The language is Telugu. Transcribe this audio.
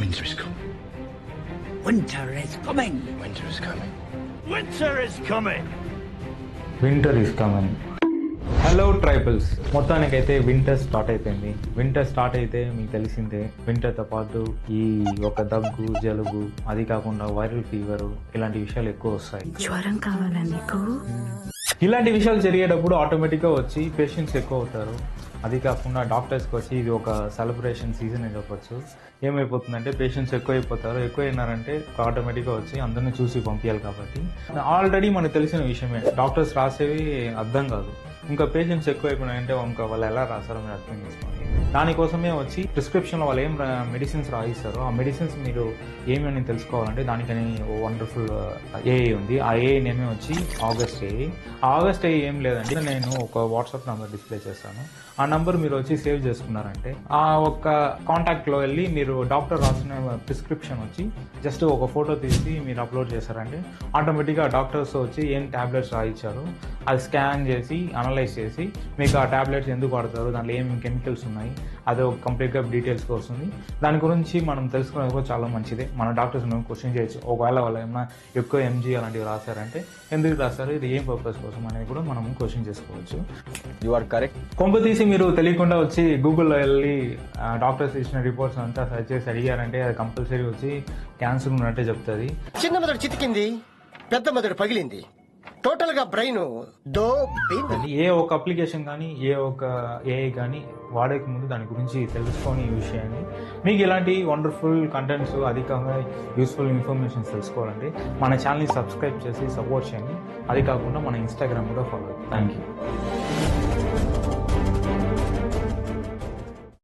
Winter is coming. Winter is coming. Winter is coming. Winter is coming. Winter is coming. Hello tribals, మొత్తానికైతే వింటర్ స్టార్ట్ అయిపోయింది. వింటర్ స్టార్ట్ అయితే మీకు తెలిసిందే, వింటర్తో పాటు ఈ ఒక దగ్గు, జలుబు, అది కాకుండా వైరల్ ఫీవర్ ఇలాంటి విషయాలు ఎక్కువ వస్తాయి. జ్వరం కావాలా నీకు? ఇలాంటి విషయాలు జరిగేటప్పుడు ఆటోమేటిక్గా వచ్చి పేషెంట్స్ ఎక్కువ అవుతారు. అది కాకుండా డాక్టర్స్కి వచ్చి ఇది ఒక సెలబ్రేషన్ సీజన్ అని చెప్పొచ్చు. ఏమైపోతుందంటే పేషెంట్స్ ఎక్కువ అయినారంటే ఆటోమేటిక్గా వచ్చి అందరినీ చూసి పంపించాలి. కాబట్టి ఆల్రెడీ మనకు తెలిసిన విషయమే, డాక్టర్స్ రాసేవి అర్థం కాదు. ఇంకా పేషెంట్స్ ఎక్కువ అయిపోయినాయంటే ఇంకా వాళ్ళు ఎలా రాస్తారో మీరు అర్థం చేసుకోండి. దానికోసమే వచ్చి ప్రిస్క్రిప్షన్లో వాళ్ళు ఏం మెడిసిన్స్ రాయిస్తారో ఆ మెడిసిన్స్ మీరు ఏమని తెలుసుకోవాలంటే దానికని వండర్ఫుల్ ఏఐ ఉంది. ఆ ఏఐ నేమే వచ్చి ఆగస్ట్ ఏఐ. ఆగస్ట్ ఏఐ ఏం లేదంటే నేను ఒక వాట్సాప్ నెంబర్ డిస్ప్లే చేస్తాను. ఆ నంబర్ మీరు వచ్చి సేవ్ చేసుకున్నారంటే ఆ ఒక కాంటాక్ట్లో వెళ్ళి మీరు డాక్టర్ రాసిన ప్రిస్క్రిప్షన్ వచ్చి జస్ట్ ఒక ఫోటో తీసి మీరు అప్లోడ్ చేశారంటే ఆటోమేటిక్గా డాక్టర్స్ వచ్చి ఏం ట్యాబ్లెట్స్ రాయించారు అది స్కాన్ చేసి అనలైజ్ చేసి మీకు ఆ ట్యాబ్లెట్స్ ఎందుకు వాడతారు, దాంట్లో ఏమేమి కెమికల్స్ ఉన్నాయి, అది ఒక కంప్లీట్గా డీటెయిల్స్గా వస్తుంది. దాని గురించి మనం తెలుసుకునేది కూడా చాలా మంచిదే. మన డాక్టర్స్ మేము క్వశ్చన్ చేయొచ్చు. ఒకవేళ వాళ్ళు ఏమైనా ఎక్కువ ఎంజీ అలాంటివి రాశారంటే ఎందుకు రాస్తారు, ఇది ఏం పర్పస్ కోసం అనేది కూడా మనం క్వశ్చన్ చేసుకోవచ్చు. You are correct. కొంప తీసి మీరు తెలియకుండా వచ్చి గూగుల్లో వెళ్ళి డాక్టర్స్ ఇచ్చిన రిపోర్ట్స్ అంతా సెర్చ్ చేసి అడిగారంటే అది కంపల్సరీ వచ్చి క్యాన్సర్ ఉన్నట్టే చెప్తుంది. చిన్న మెదడు చితికింది, పెద్ద మెదడు పగిలింది, టోటల్ గా బ్రెయిన్ ఏ ఒక అప్లికేషన్ కానీ ఏ ఒక ఏఐ కానీ వాడేక ముందు దాని గురించి తెలుసుకొని ఈ విషయాన్ని మీకు ఇలాంటి వండర్ఫుల్ కంటెంట్స్ అధికంగా యూస్ఫుల్ ఇన్ఫర్మేషన్ తెలుసుకోవాలంటే మన ఛానల్ని సబ్స్క్రైబ్ చేసి సపోర్ట్ చేయండి. అది కాకుండా మన ఇన్స్టాగ్రామ్ కూడా ఫాలో. Thank you.